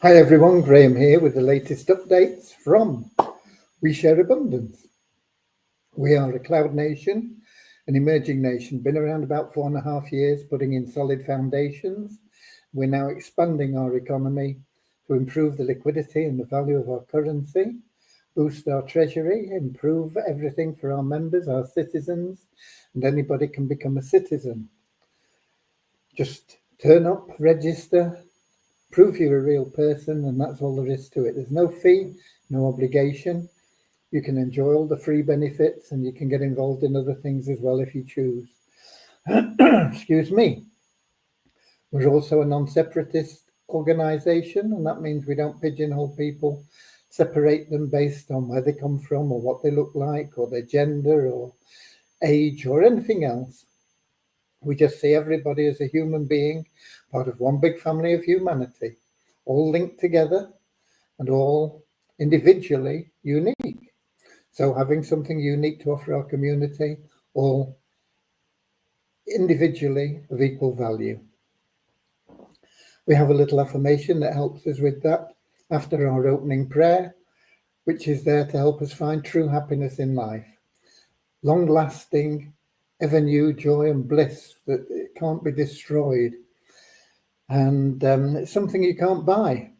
Hi everyone, Graham here with the latest updates from We Share Abundance. We are a cloud nation, an emerging nation, been around about 4.5 years, putting in solid foundations. We're now expanding our economy to improve the liquidity and the value of our currency, boost our treasury, improve everything for our members, our citizens, and anybody can become a citizen. Just turn up, register, prove you're a real person, and that's all there is to it. There's no fee, no obligation. You can enjoy all the free benefits and you can get involved in other things as well if you choose. Excuse me. We're also a non-separatist organisation, and that means we don't pigeonhole people, separate them based on where they come from or what they look like or their gender or age or anything else. We just see everybody as a human being, part of one big family of humanity, all linked together and all individually unique. So having something unique to offer our community, all individually of equal value. We have a little affirmation that helps us with that after our opening prayer, which is there to help us find true happiness in life. Long-lasting, ever new joy and bliss that it can't be destroyed. And it's something you can't buy.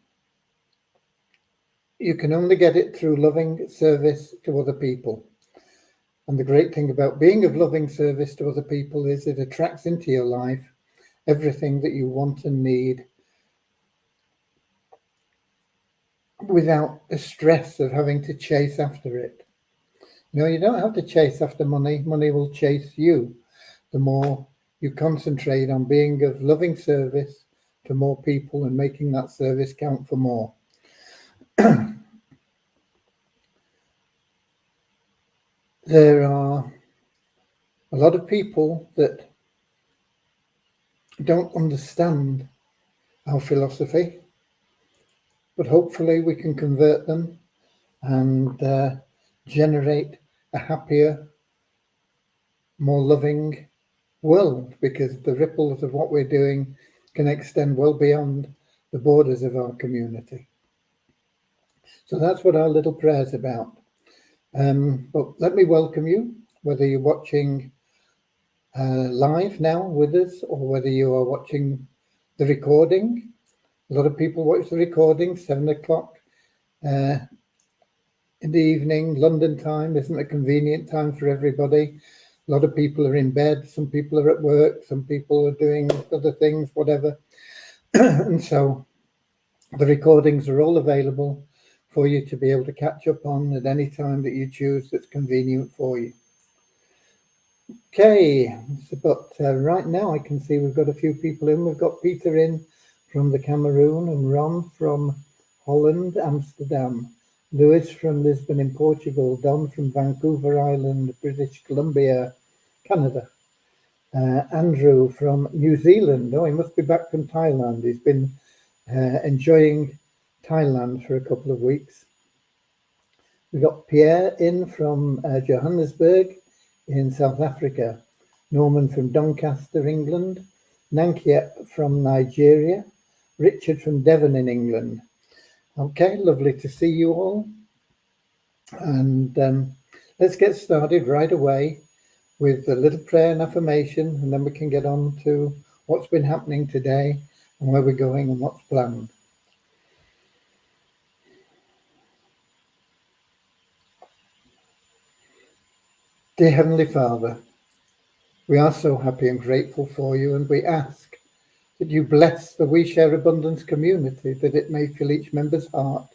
You can only get it through loving service to other people. And the great thing about being of loving service to other people is it attracts into your life everything that you want and need without the stress of having to chase after it. You don't have to chase after money. Money will chase you. The more you concentrate on being of loving service to more people and making that service count for more. There are a lot of people that don't understand our philosophy, but hopefully we can convert them and generate a happier, more loving world, because the ripples of what we're doing can extend well beyond the borders of our community. So that's what our little prayer is about. But let me welcome you, whether you're watching live now with us or whether you are watching the recording. A lot of people watch the recording, 7 o'clock in the evening. London time isn't a convenient time for everybody. A lot of people are in bed, some people are at work, some people are doing other things, whatever. And so the recordings are all available for you to be able to catch up on at any time that you choose that's convenient for you. Okay, but right now I can see we've got a few people in. We've got Peter in from the Cameroon and Ron from Holland, Amsterdam, Lewis from Lisbon in Portugal, Don from Vancouver Island, British Columbia, Canada, Andrew from New Zealand. Oh, he must be back from Thailand. He's been enjoying Thailand for a couple of weeks. We've got Pierre in from Johannesburg in South Africa, Norman from Doncaster, England, Nankiet from Nigeria, Richard from Devon in England. Okay, lovely to see you all. And let's get started right away with a little prayer and affirmation, and then we can get on to what's been happening today and where we're going and what's planned. Dear Heavenly Father, we are so happy and grateful for you, and we ask that you bless the We Share Abundance community, that it may fill each member's heart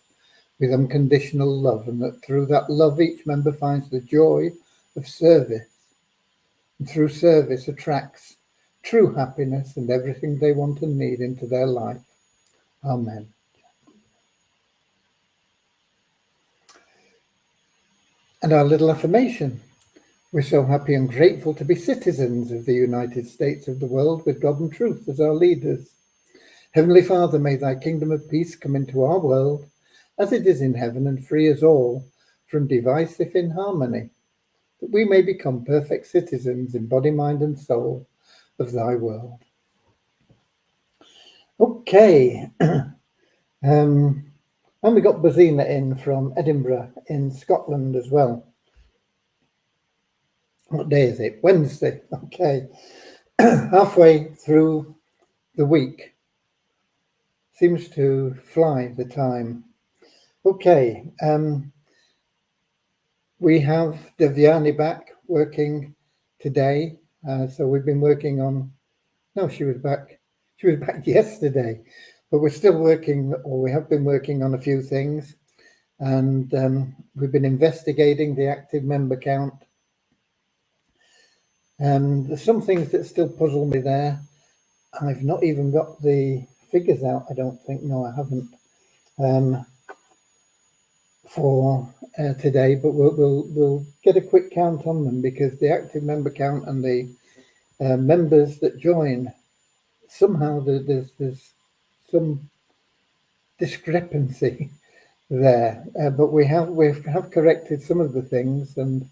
with unconditional love, and that through that love each member finds the joy of service, and through service attracts true happiness and everything they want and need into their life. Amen. And our little affirmation. We're so happy and grateful to be citizens of the United States of the world with God and truth as our leaders. Heavenly Father, may thy kingdom of peace come into our world as it is in heaven, and free us all from divisive inharmony, that we may become perfect citizens in body, mind and soul of thy world. Okay, And we got Bozina in from Edinburgh in Scotland as well. What day is it? Wednesday. Okay. Halfway through the week. Seems to fly, the time. Okay. We have Devyani back working today. So we've been working on... No, she was back yesterday. But we're still working, or we have been working on a few things. And we've been investigating the active member count. And there's some things that still puzzle me there. I've not even got the figures out, I don't think. No, I haven't. For today, but we'll get a quick count on them, because the active member count and the members that join, somehow there's some discrepancy there. But we have corrected some of the things, and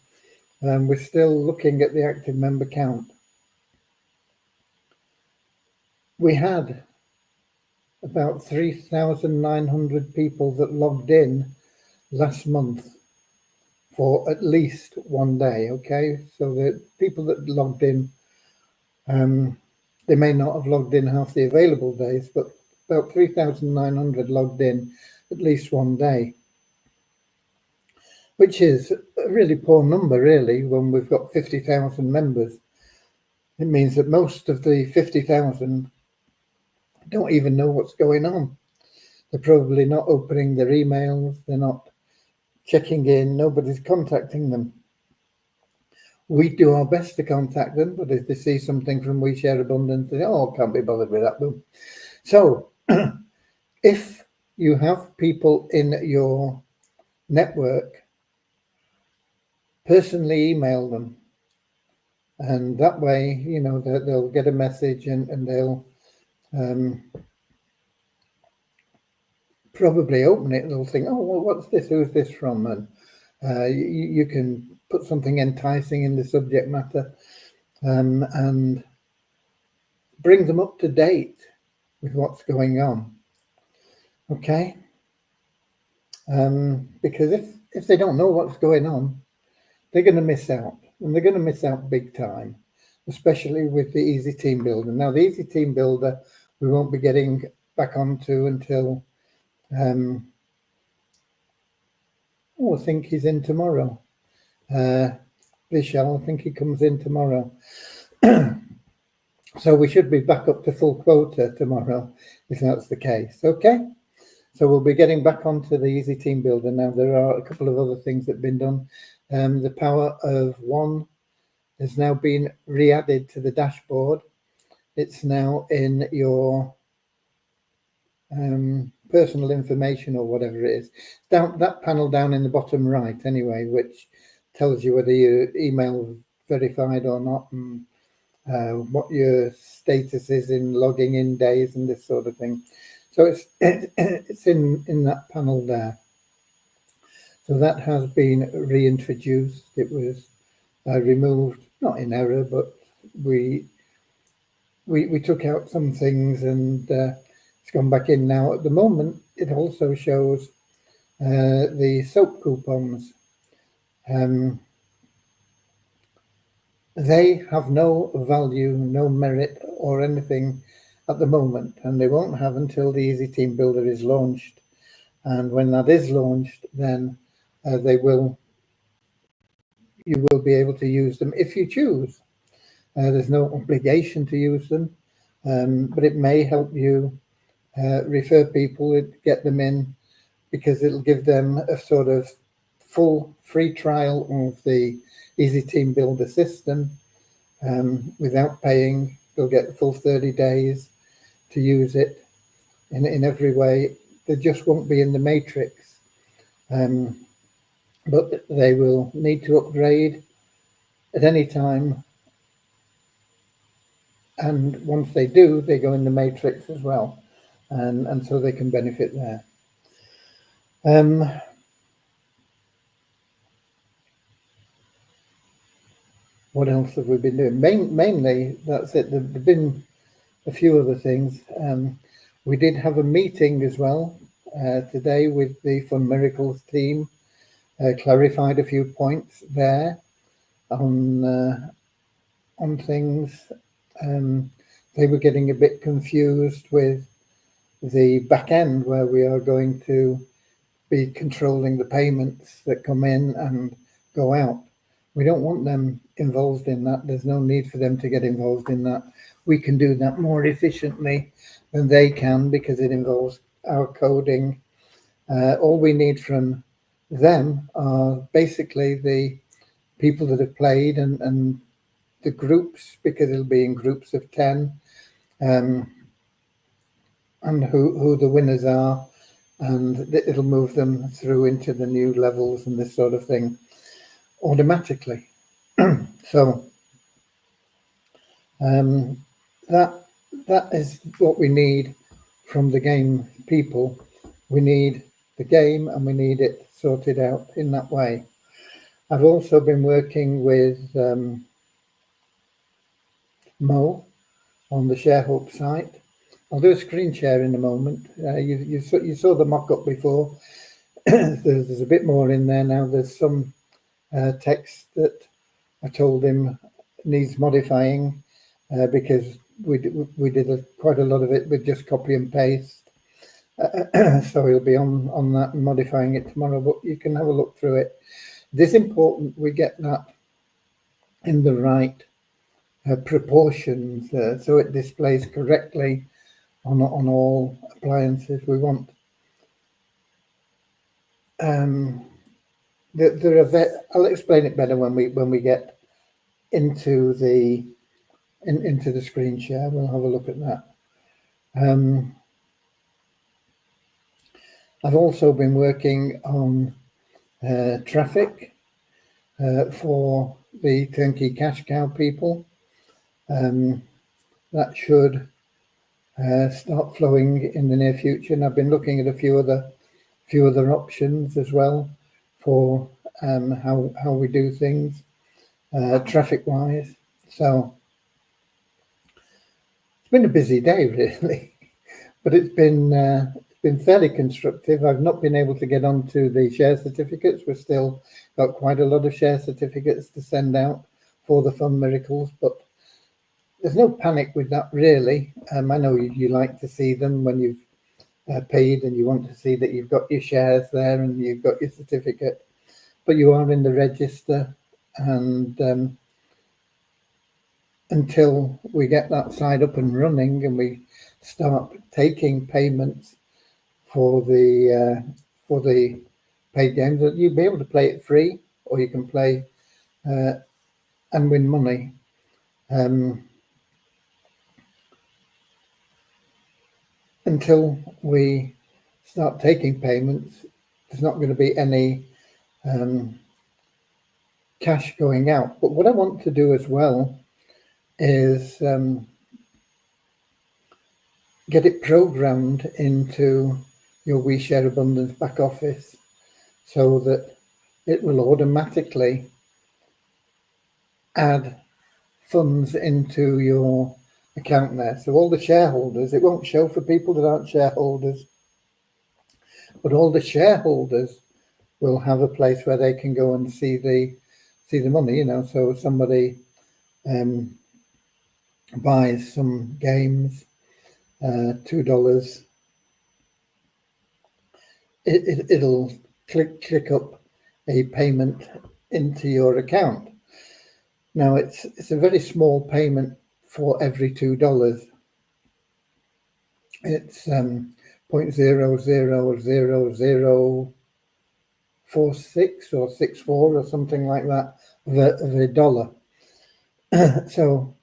we're still looking at the active member count. We had about 3,900 people that logged in last month for at least one day. Okay, so the people that logged in, they may not have logged in half the available days, but about 3,900 logged in at least one day, which is a really poor number, really, when we've got 50,000 members. It means that most of the 50,000 don't even know what's going on. They're probably not opening their emails, they're not checking in, nobody's contacting them. We do our best to contact them, but if they see something from We Share Abundance, they can't be bothered with that. Boom. So if you have people in your network, personally email them, and that way, they'll get a message, and they'll probably open it. They'll think, what's this? Who's this from? And you can put something enticing in the subject matter, and bring them up to date with what's going on. Okay? Because if they don't know what's going on, they're going to miss out, and they're going to miss out big time, especially with the Easy Team Builder. Now, the Easy Team Builder, we won't be getting back onto until, I think he's in tomorrow. Vishal, I think he comes in tomorrow. So we should be back up to full quota tomorrow, if that's the case. Okay? So we'll be getting back onto the Easy Team Builder. Now, there are a couple of other things that have been done. The Power of One has now been re-added to the dashboard. It's now in your personal information, or whatever it is. Down that panel down in the bottom right, anyway, which tells you whether your email verified or not, and what your status is in logging in days and this sort of thing. So it's in that panel there. So that has been reintroduced. It was removed, not in error, but we took out some things, and it's gone back in now. At the moment, it also shows the soap coupons. They have no value, no merit or anything at the moment, and they won't have until the Easy Team Builder is launched. And when that is launched, then you will be able to use them if you choose. There's no obligation to use them, but it may help you refer people, get them in, because it'll give them a sort of full free trial of the Easy Team Builder system without paying. They'll get the full 30 days to use it in every way. They just won't be in the matrix, but they will need to upgrade at any time. And once they do, they go in the matrix as well, and so they can benefit there. What else have we been doing? Mainly, that's it. There've been a few other things. We did have a meeting as well today with the Fun Miracles team, clarified a few points there on things. They were getting a bit confused with the back end where we are going to be controlling the payments that come in and go out. We don't want them involved in that. There's no need for them to get involved in that. We can do that more efficiently than they can because it involves our coding. All we need from them are basically the people that have played and the groups, because it'll be in groups of 10, and who the winners are, and it'll move them through into the new levels and this sort of thing automatically. So that is what we need from the game people. We need the game and we need it sorted out in that way. I've also been working with Mo on the ShareHope site. I'll do a screen share in a moment. You saw the mock-up before. There's a bit more in there now. There's some text that I told him needs modifying because we did quite a lot of it with just copy and paste. So he'll be on that and modifying it tomorrow, but you can have a look through it. It is important we get that in the right proportions so it displays correctly on all appliances we want. I'll explain it better when we get into the screen share. We'll have a look at that. I've also been working on traffic for the Turnkey Cash Cow people. That should start flowing in the near future, and I've been looking at a few other options as well for how we do things traffic wise. So it's been a busy day really, but it's been fairly constructive. I've not been able to get onto the share certificates. We've still got quite a lot of share certificates to send out for the Fun Miracles, but there's no panic with that really. I know you like to see them when you've paid and you want to see that you've got your shares there and you've got your certificate, but you are in the register, and until we get that side up and running and we start taking payments for the paid games, that you'll be able to play it free or you can play and win money. Until we start taking payments, there's not going to be any cash going out. But what I want to do as well is get it programmed into your We Share Abundance back office so that it will automatically add funds into your account there. So all the shareholders, it won't show for people that aren't shareholders, but all the shareholders will have a place where they can go and see the money, you know. So somebody buys some games, $2, it'll click up a payment into your account. Now it's a very small payment for every $2. It's 0.00046 or 64 or something like that of a dollar. So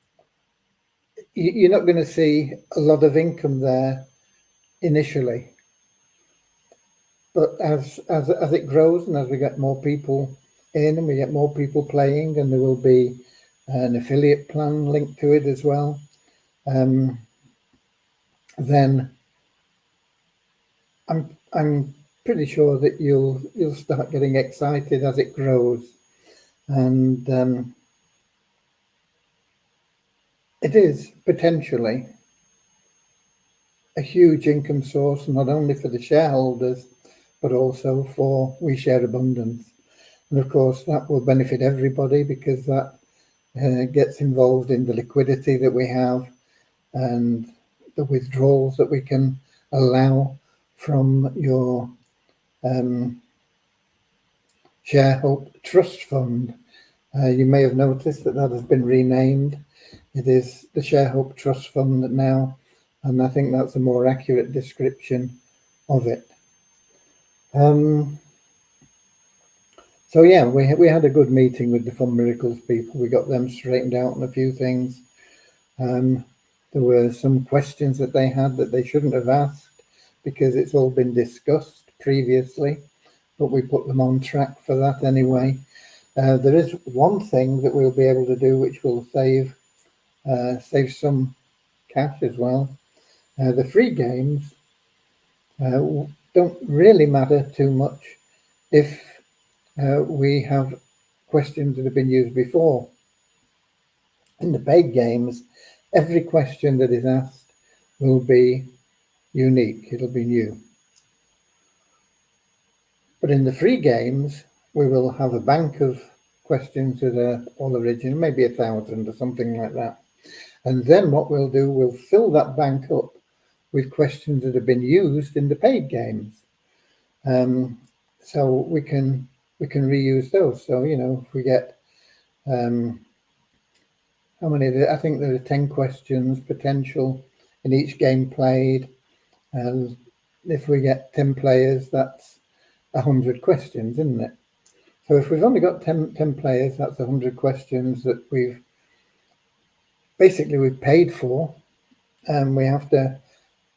you're not going to see a lot of income there initially, but as it grows and as we get more people in and we get more people playing, and there will be an affiliate plan linked to it as well, then I'm pretty sure that you'll start getting excited as it grows, and it is potentially a huge income source, not only for the shareholders, but also for We Share Abundance. And of course, that will benefit everybody because that gets involved in the liquidity that we have and the withdrawals that we can allow from your ShareHope Trust Fund. You may have noticed that has been renamed. It is the ShareHope Trust Fund now, and I think that's a more accurate description of it. So yeah, we had a good meeting with the Fund Miracles people. We got them straightened out on a few things. There were some questions that they had that they shouldn't have asked because it's all been discussed previously, but we put them on track for that anyway. There is one thing that we'll be able to do which will save some cash as well. The free games don't really matter too much if we have questions that have been used before. In the paid games, every question that is asked will be unique, it'll be new. But in the free games, we will have a bank of questions that are all original, maybe 1,000 or something like that. And then what we'll do, we'll fill that bank up with questions that have been used in the paid games. So we can reuse those. So, you know, if we get, how many, I think there are 10 questions potential in each game played. And if we get 10 players, that's 100 questions, isn't it? So if we've only got 10 players, that's 100 questions that we've paid for, and we have to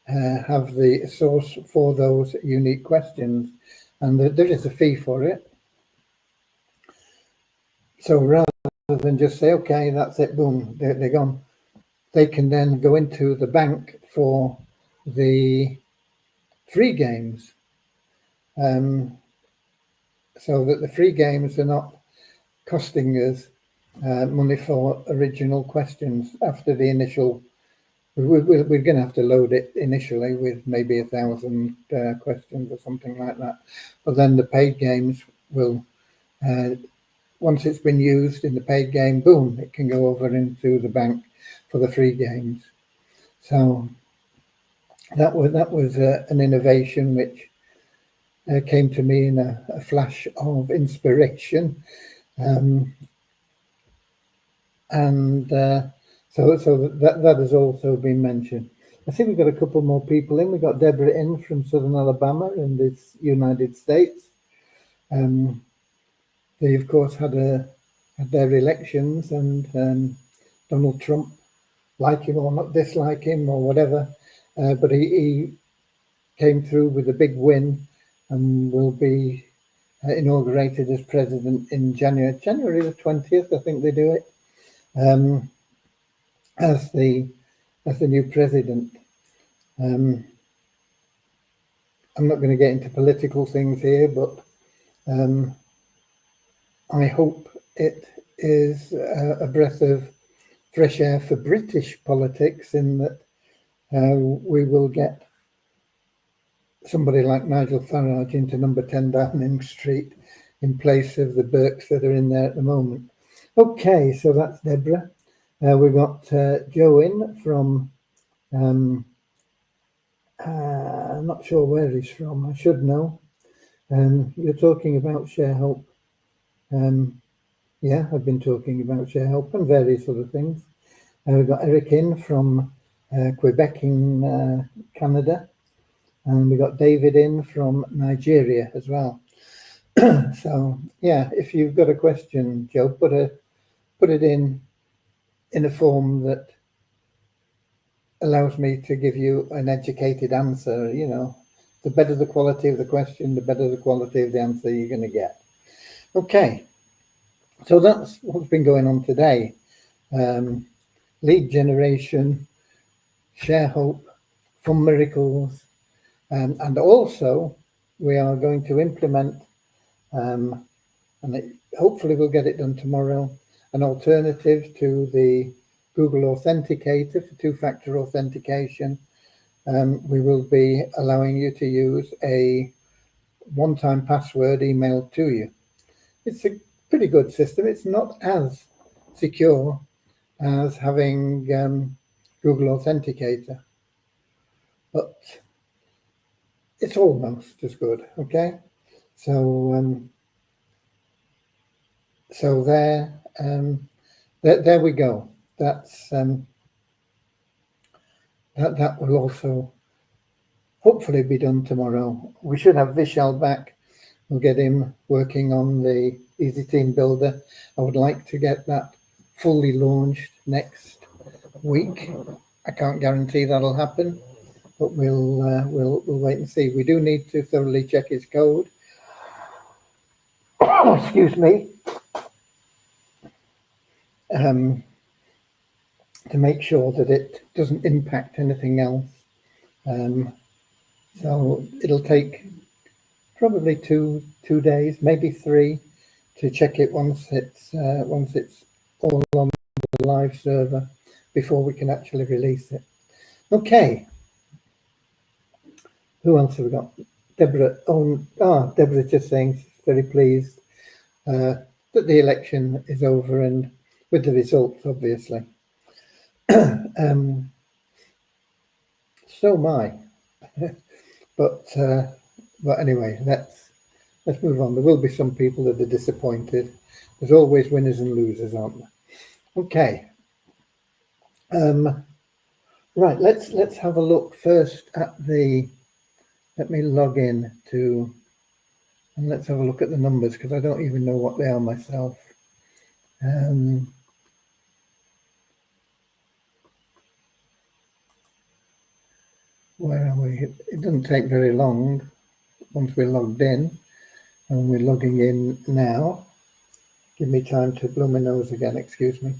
have the source for those unique questions, and there is a fee for it. So rather than just say, okay, that's it, boom, they're gone, they can then go into the bank for the free games, so that the free games are not costing us money for original questions after the initial. We're going to have to load it initially with maybe 1,000 questions or something like that. But then the paid games will, once it's been used in the paid game, boom, it can go over into the bank for the free games. So that was an innovation which came to me in a flash of inspiration. So that has also been mentioned. I think we've got a couple more people in. We've got Deborah in from Southern Alabama in the United States. They, of course, had their elections, and Donald Trump, like him or not dislike him or whatever, but he came through with a big win and will be inaugurated as president in January the 20th, I think they do it. As the new president. I'm not going to get into political things here, but I hope it is a breath of fresh air for British politics, in that we will get somebody like Nigel Farage into number 10 Downing Street in place of the Burkes that are in there at the moment. Okay, so that's Deborah. We've got Joe in from, I'm not sure where he's from, I should know. You're talking about ShareHope. Yeah, I've been talking about ShareHope and various other things. We've got Eric in from Quebec in Canada. And we got David in from Nigeria as well. So yeah, if you've got a question, Joe, put it in a form that allows me to give you an educated answer. You know, the better the quality of the question, the better the quality of the answer you're going to get. Okay, so that's what's been going on today. Lead generation, ShareHope, Fund Miracles, and also we are going to implement, and hopefully we'll get it done tomorrow, an alternative to the Google Authenticator for two-factor authentication, we will be allowing you to use a one-time password emailed to you. It's a pretty good system. It's not as secure as having Google Authenticator, but it's almost as good. Okay, so there we go. That's that will also hopefully be done tomorrow. We should have Vishal back. We'll get him working on the Easy Team Builder. I would like to get that fully launched next week. I can't guarantee that'll happen, but we'll wait and see. We do need to thoroughly check his code. Excuse me. To make sure that it doesn't impact anything else. So it'll take probably two days, maybe 3, to check it once it's all on the live server before we can actually release it. Okay. Who else have we got? Deborah. Deborah just saying she's very pleased that the election is over and with the results, obviously. So am I. But anyway, let's move on. There will be some people that are disappointed. There's always winners and losers, aren't there? Okay. Right. Let's have a look first at the. Let me log in to, and let's have a look at the numbers because I don't even know what they are myself. Where are we? It doesn't take very long once we're logged in, and we're logging in now. Give me time to blow my nose again, excuse me.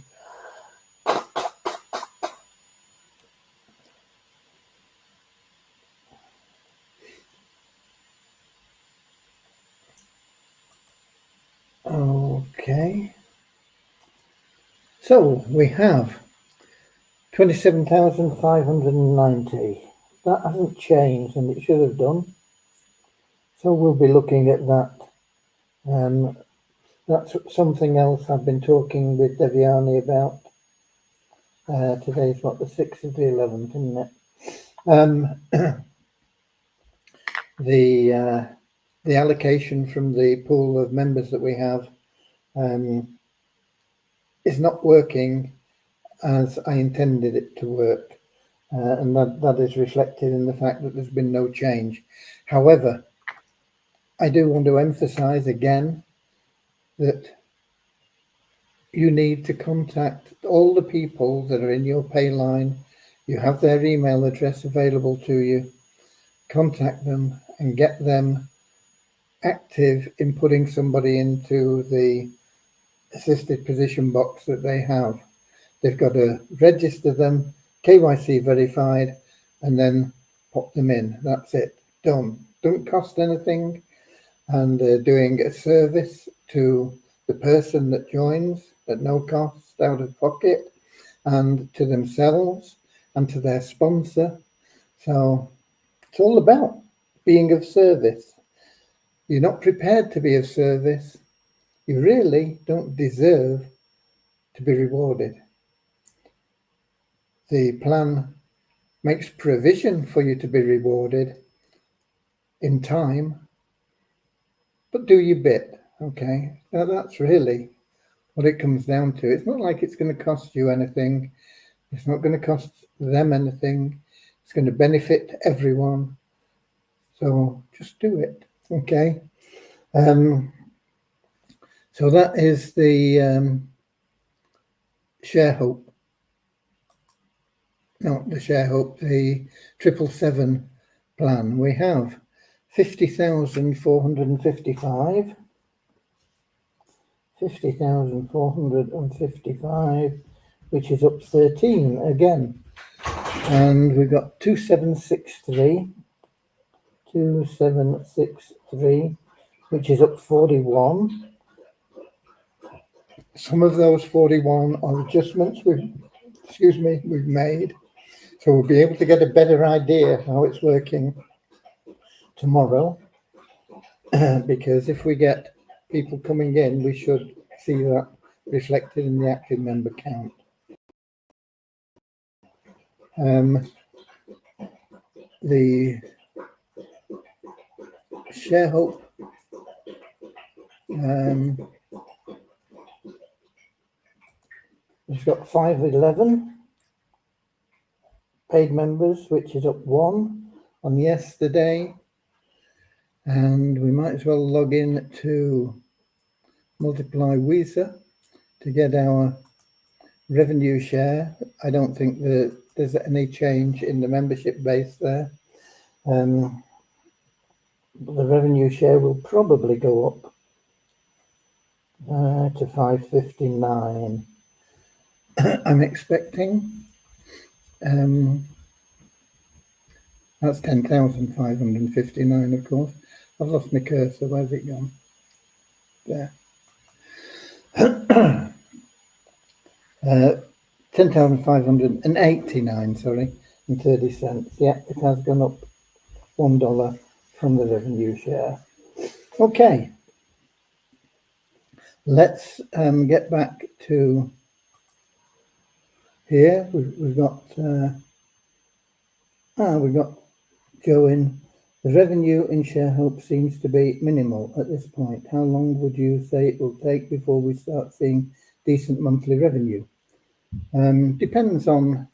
Okay. So we have 27,590. That hasn't changed, and it should have done. So we'll be looking at that. That's something else I've been talking with Deviani about. Today's what, the 6th of the 11th, isn't it? The allocation from the pool of members that we have is not working as I intended it to work. And that is reflected in the fact that there's been no change. However, I do want to emphasize again that you need to contact all the people that are in your pay line. You have their email address available to you. Contact them and get them active in putting somebody into the assisted position box that they have. They've got to register them, KYC verified, and then pop them in. That's it. Done. Don't cost anything, and they're doing a service to the person that joins at no cost out of pocket, and to themselves and to their sponsor. So it's all about being of service. You're not prepared to be of service, you really don't deserve to be rewarded. The plan makes provision for you to be rewarded in time, but do your bit, okay? Now that's really what it comes down to. It's not like it's going to cost you anything. It's not going to cost them anything. It's going to benefit everyone. So just do it, okay? So that is the ShareHope. Not the ShareHope, the 777 plan. We have 50,455. 50,455, which is up 13 again. And we've got 2763. 2763, which is up 41. Some of those 41 are adjustments we've made. So we'll be able to get a better idea how it's working tomorrow, because if we get people coming in, we should see that reflected in the active member count. The ShareHope we've got 511 paid members, which is up 1 on yesterday, and we might as well log in to Multiply Weezer to get our revenue share. I don't think that there's any change in the membership base there. The revenue share will probably go up to 559. I'm expecting. That's 10,559, of course. I've lost my cursor. Where's it gone? There. 10,589, sorry, and 30 cents. Yeah, it has gone up $1 from the revenue share. Okay. Let's get back to here. We've got Joe in. The revenue in ShareHope seems to be minimal at this point. How long would you say it will take before we start seeing decent monthly revenue? Depends on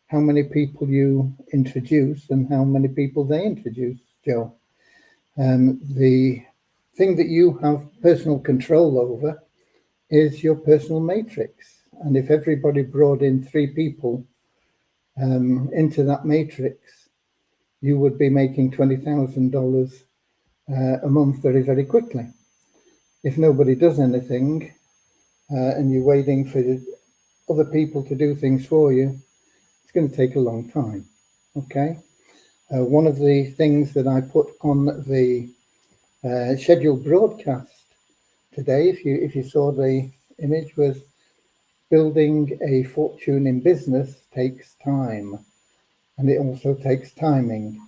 how many people you introduce and how many people they introduce, Joe. The thing that you have personal control over is your personal matrix. And if everybody brought in 3 people into that matrix, you would be making $20,000 a month very, very quickly. If nobody does anything and you're waiting for other people to do things for you, it's going to take a long time. Okay. One of the things that I put on the scheduled broadcast today, if you saw the image, was building a fortune in business takes time, and it also takes timing.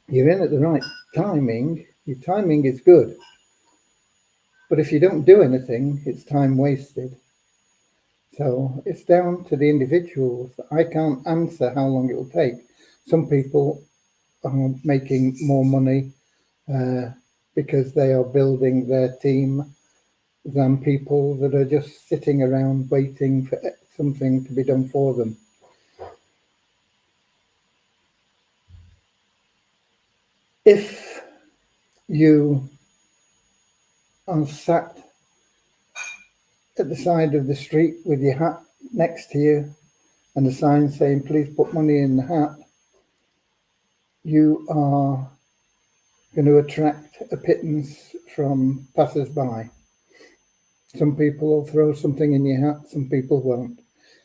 You're in at the right timing. Your timing is good, but if you don't do anything, it's time wasted. So it's down to the individuals. I can't answer how long it will take. Some people are making more money because they are building their team than people that are just sitting around waiting for something to be done for them. If you are sat at the side of the street with your hat next to you and a sign saying, please put money in the hat, you are going to attract a pittance from passers-by. Some people will throw something in your hat, some people won't.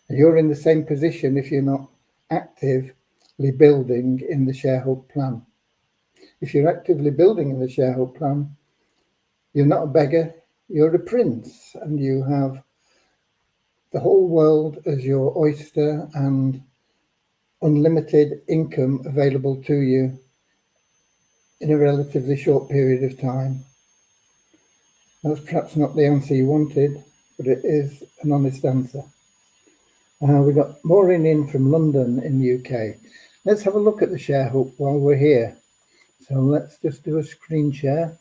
And you're in the same position if you're not actively building in the ShareHope plan. If you're actively building in the ShareHope plan, you're not a beggar, you're a prince, and you have the whole world as your oyster and unlimited income available to you in a relatively short period of time. That's perhaps not the answer you wanted, but it is an honest answer. We've got Maureen in from London in the UK. Let's have a look at the ShareHope while we're here. So let's just do a screen share.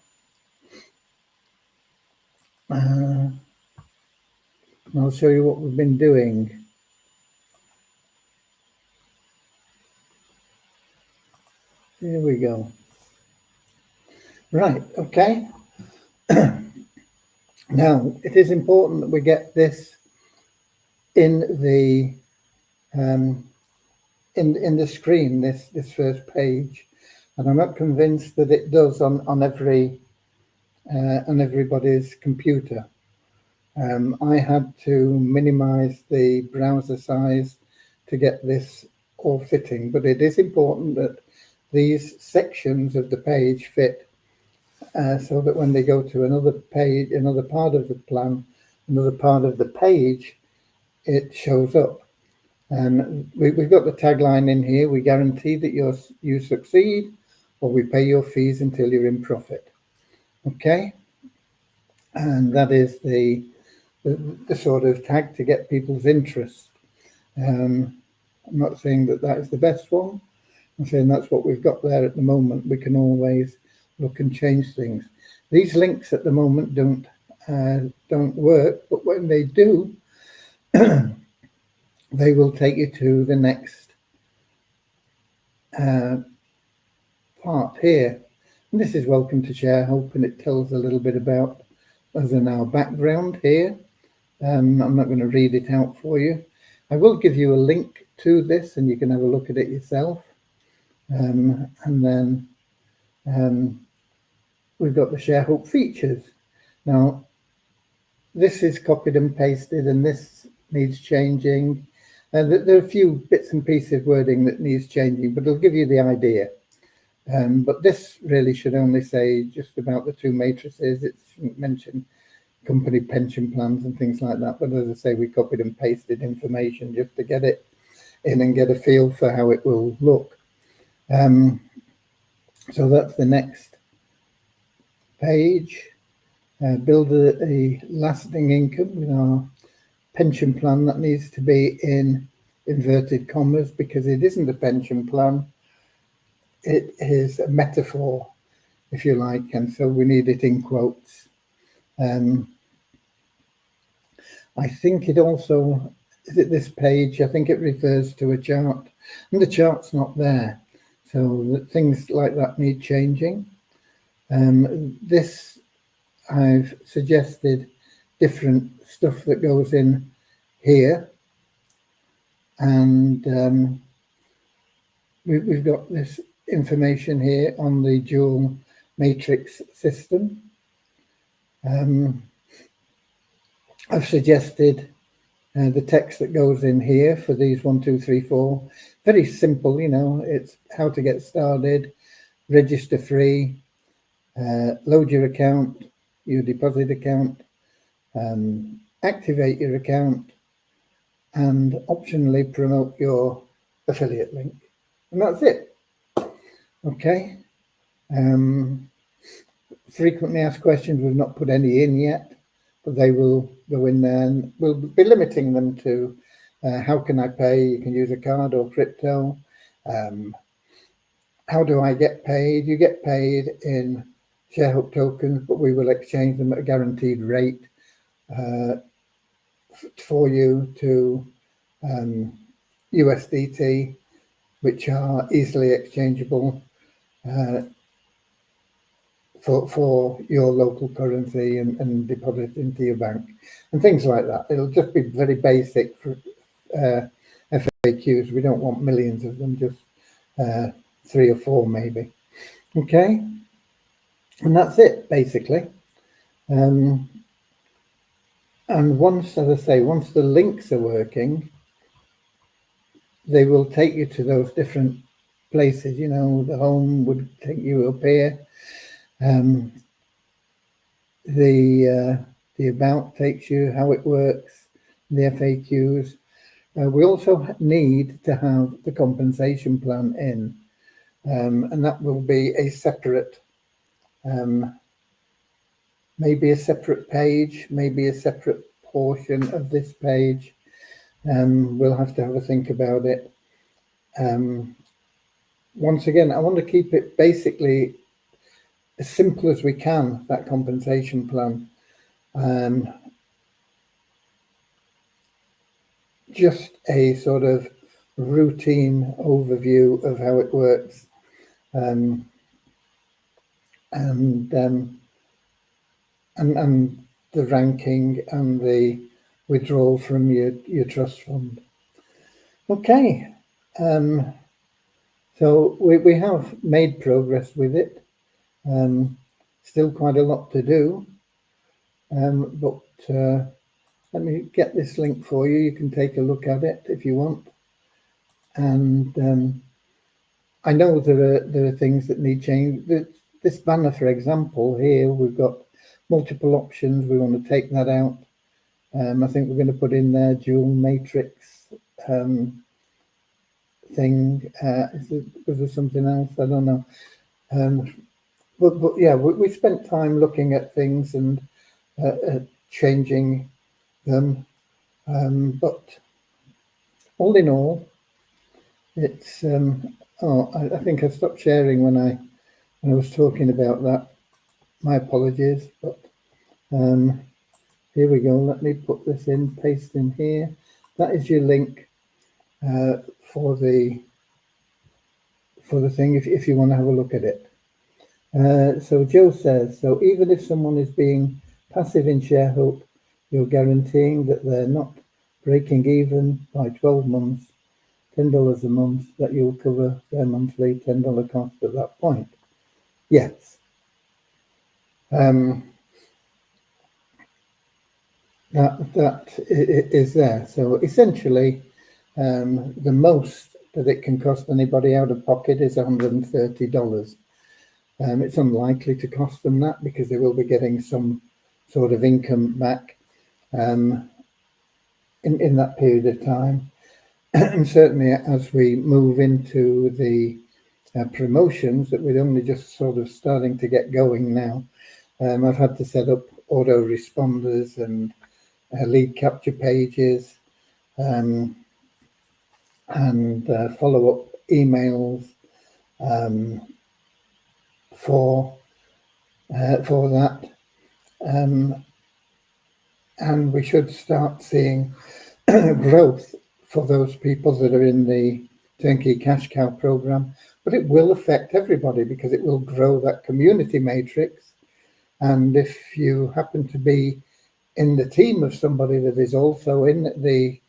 And I'll show you what we've been doing. Here we go. Right, okay. Now, it is important that we get this in the in the screen, this first page, and I'm not convinced that it does on everybody's computer. I had to minimize the browser size to get this all fitting, but it is important that these sections of the page fit so that when they go to another page, another part of the plan, another part of the page, it shows up. And we've got the tagline in here: we guarantee that you succeed, or we pay your fees until you're in profit. Okay, and that is the sort of tag to get people's interest. I'm not saying that is the best one. I'm saying that's what we've got there at the moment. We can always look and change things. These links at the moment don't work, but when they do, they will take you to the next part here. And this is Welcome to ShareHope, and it tells a little bit about us and our background here. I'm not going to read it out for you. I will give you a link to this, and you can have a look at it yourself. And then we've got the ShareHope features. Now, this is copied and pasted, and this needs changing. There are a few bits and pieces of wording that needs changing, but it'll give you the idea. But this really should only say just about the two matrices. It shouldn't mention company pension plans and things like that. But as I say, we copied and pasted information just to get it in and get a feel for how it will look. So that's the next page. Build a lasting income with our pension plan. That needs to be in inverted commas because it isn't a pension plan. It is a metaphor, if you like, and so we need it in quotes. I think it also, is it this page? I think it refers to a chart, and the chart's not there. So things like that need changing. This, I've suggested different stuff that goes in here. And we've got this information here on the dual matrix system. I've suggested the text that goes in here for these 1, 2, 3, 4. Very simple, you know, it's how to get started, register free, load your account, your deposit account, activate your account, and optionally promote your affiliate link. And that's it. Okay. Frequently asked questions, we've not put any in yet, but they will go in there, and we'll be limiting them to how can I pay? You can use a card or crypto. How do I get paid? You get paid in ShareHope tokens, but we will exchange them at a guaranteed rate for you to USDT, which are easily exchangeable for your local currency and deposit into your bank and things like that. It'll just be very basic for FAQs. We don't want millions of them, just 3 or 4 maybe. Okay, and that's it basically. And once, as I say, once the links are working, they will take you to those different places. You know, the home would take you up here. The about takes you how it works, the FAQs. We also need to have the compensation plan in, and that will be a separate, maybe a separate page, maybe a separate portion of this page. We'll have to have a think about it. Once again, I want to keep it basically as simple as we can, that compensation plan. Just a sort of routine overview of how it works. And the ranking and the withdrawal from your trust fund. Okay, so we have made progress with it. Still quite a lot to do, but let me get this link for you. You can take a look at it if you want. And I know there are things that need change. This banner, for example, here we've got multiple options. We want to take that out. I think we're going to put in there dual matrix thing. Was there something else? I don't know. But yeah, we spent time looking at things and changing them. But all in all, it's I think I stopped sharing when I was talking about that. My apologies, but here we go. Let me put this in, paste in here. That is your link for the thing if you want to have a look at it. So Joe says, so even if someone is being passive in ShareHope, you're guaranteeing that they're not breaking even by 12 months, $10 a month, that you'll cover their monthly $10 cost at that point. Yes. That is there. So essentially, the most that it can cost anybody out of pocket is $130. It's unlikely to cost them that because they will be getting some sort of income back in that period of time. And certainly as we move into the promotions that we're only just sort of starting to get going now, I've had to set up autoresponders and lead capture pages and follow-up emails for that, and we should start seeing growth for those people that are in the Turnkey Cash Cow program. But it will affect everybody because it will grow that community matrix. And if you happen to be in the team of somebody that is also in the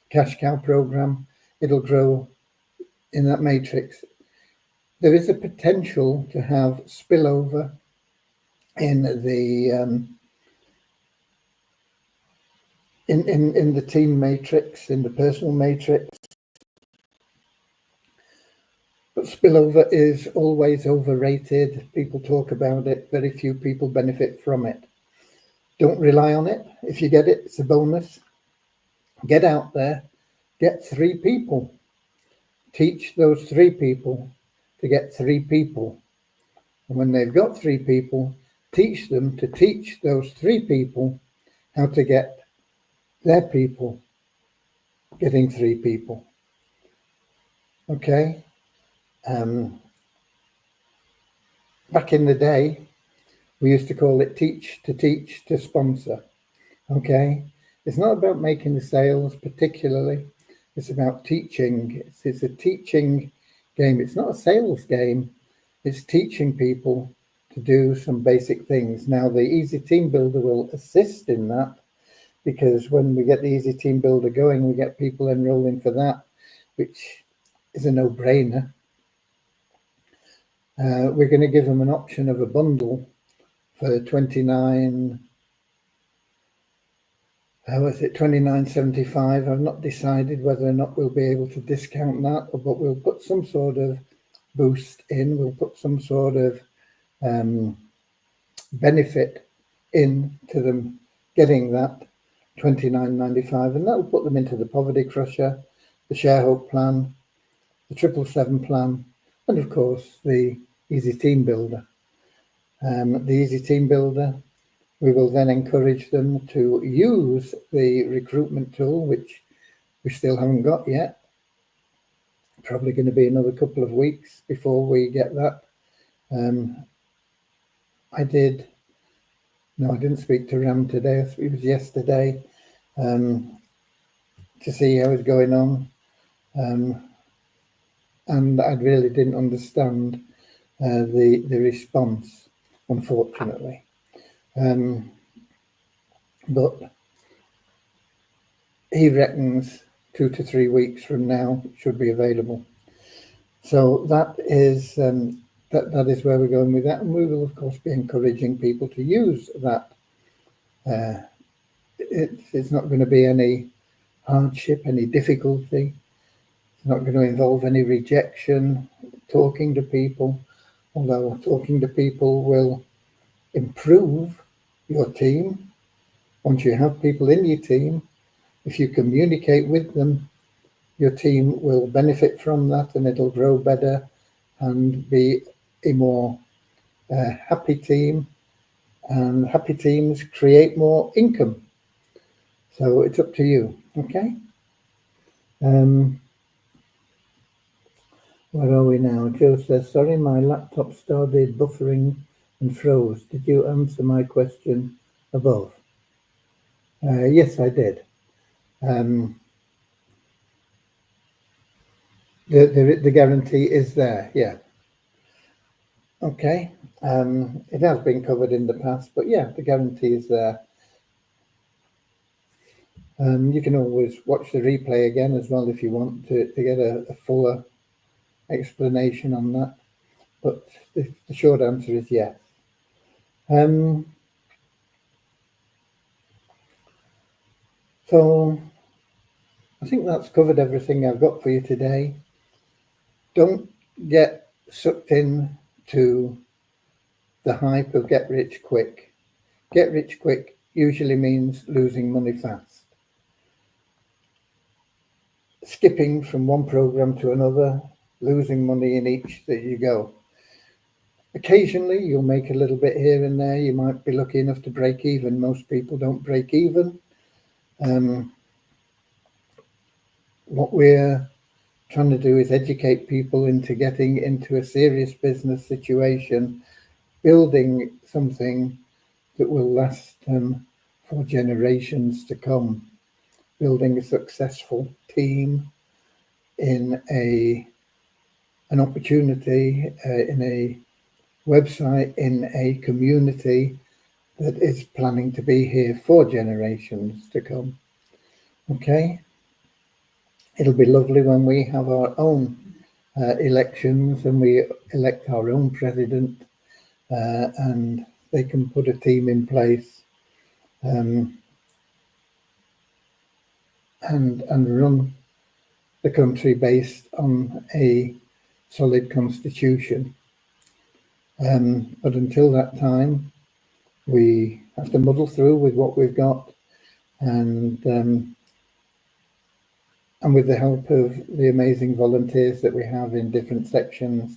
Cash Cow program, it'll grow in that matrix. There is a potential to have spillover in the in the team matrix, in the personal matrix. But spillover is always overrated. People talk about it. Very few people benefit from it. Don't rely on it. If you get it, it's a bonus. Get out there. Get 3 people. Teach those 3 people to get 3 people. And when they've got 3 people, teach them to teach those 3 people how to get their people getting 3 people. Okay? Back in the day, we used to call it teach to sponsor. Okay? It's not about making the sales particularly. It's about teaching. It's a teaching game. It's not a sales game. It's teaching people to do some basic things. Now, the Easy Team Builder will assist in that, because when we get the Easy Team Builder going, we get people enrolling for that, which is a no-brainer. We're going to give them an option of a bundle for $29.75. I've not decided whether or not we'll be able to discount that, but we'll put some sort of boost in. We'll put some sort of benefit in to them getting that $29.95, and that will put them into the Poverty Crusher, the ShareHope plan, the 777 plan, and of course the Easy Team Builder. The Easy Team Builder, we will then encourage them to use the recruitment tool, which we still haven't got yet. Probably going to be another couple of weeks before we get that. I didn't speak to Ram today. It was yesterday to see how it's going on. And I really didn't understand the response, unfortunately. But he reckons 2 to 3 weeks from now it should be available. So that is that is where we're going with that, and we will of course be encouraging people to use that. It's not going to be any hardship, any difficulty. It's not going to involve any rejection, talking to people, although talking to people will improve your team. Once you have people in your team, If you communicate with them, your team will benefit from that, and it'll grow better and be a more happy team, and happy teams create more income. So it's up to you. Okay. Where are we now? Joe says, sorry, my laptop started buffering and froze. Did you answer my question above? Yes, I did. The guarantee is there, yeah. Okay. It has been covered in the past, but yeah, the guarantee is there. You can always watch the replay again as well if you want to get a fuller explanation on that. But the short answer is yes. So I think that's covered everything I've got for you today. Don't get sucked in to the hype of get rich quick. Get rich quick usually means losing money fast. Skipping from one program to another, losing money in each that you go. Occasionally you'll make a little bit here and there. You might be lucky enough to break even. Most people don't break even. What we're trying to do is educate people into getting into a serious business situation, building something that will last for generations to come, building a successful team in an opportunity, in a website, in a community that is planning to be here for generations to come. Okay? It'll be lovely when we have our own elections and we elect our own president, and they can put a team in place and run the country based on a solid constitution. But until that time, we have to muddle through with what we've got, and with the help of the amazing volunteers that we have in different sections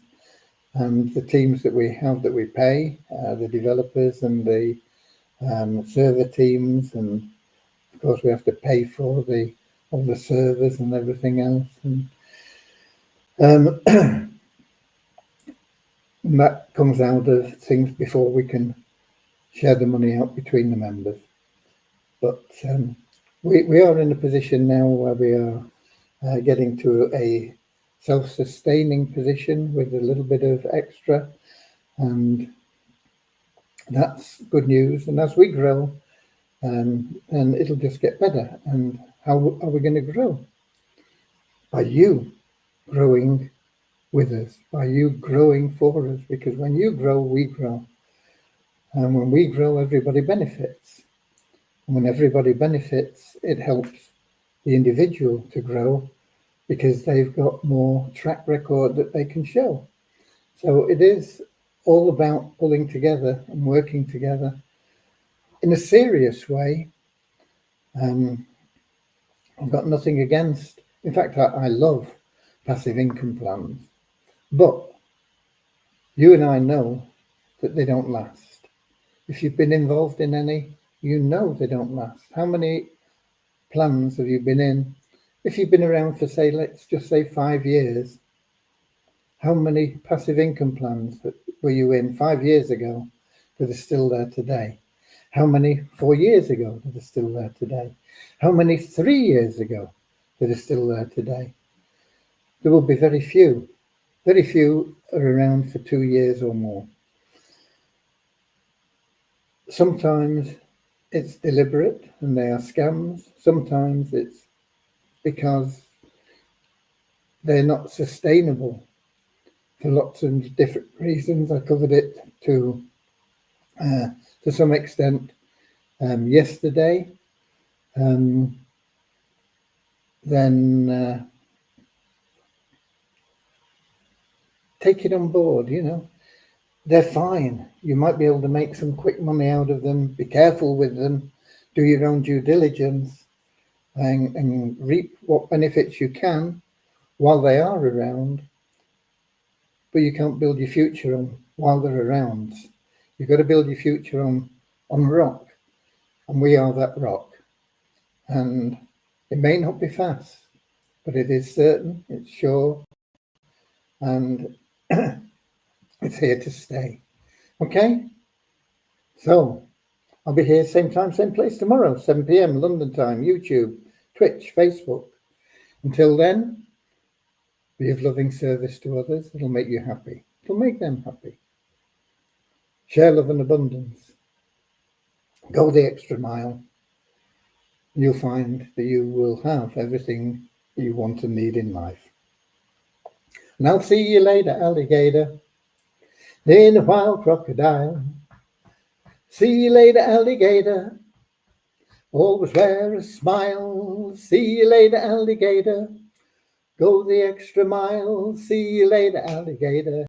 and the teams that we have that we pay, the developers and the server teams, and of course we have to pay for all the servers and everything else. And that comes out of things before we can share the money out between the members. But we are in a position now where we are getting to a self-sustaining position with a little bit of extra, and that's good news. And as we grow, and it'll just get better. And how are we going to grow? By you growing with us, by you growing for us, because when you grow, we grow. And when we grow, everybody benefits. And when everybody benefits, it helps the individual to grow because they've got more track record that they can show. So it is all about pulling together and working together in a serious way. I've got nothing against, in fact, I love passive income plans, but you and I know that they don't last. If you've been involved in any, you know they don't last. How many plans have you been in? If you've been around for, say, let's just say 5 years, how many passive income plans were you in 5 years ago that are still there today? How many 4 years ago that are still there today? How many 3 years ago that are still there today? There will be very few. Very few are around for 2 years or more. Sometimes it's deliberate and they are scams. Sometimes it's because they're not sustainable for lots of different reasons. I covered it to some extent yesterday. Then take it on board, they're fine. You might be able to make some quick money out of them. Be careful with them. Do your own due diligence. and reap what benefits you can while they are around, but you can't build your future on while they're around. You've got to build your future on rock, and we are that rock. And it may not be fast, but it is certain, it's sure, and it's here to stay. Okay? So, I'll be here same time, same place tomorrow, 7 p.m. London time, YouTube, Twitch, Facebook. Until then, be of loving service to others. It'll make you happy. It'll make them happy. Share love and abundance. Go the extra mile. You'll find that you will have everything that you want and need in life. And I'll see you later, alligator. In a wild crocodile. See you later, alligator. Always wear a smile. See you later, alligator. Go the extra mile. See you later, alligator.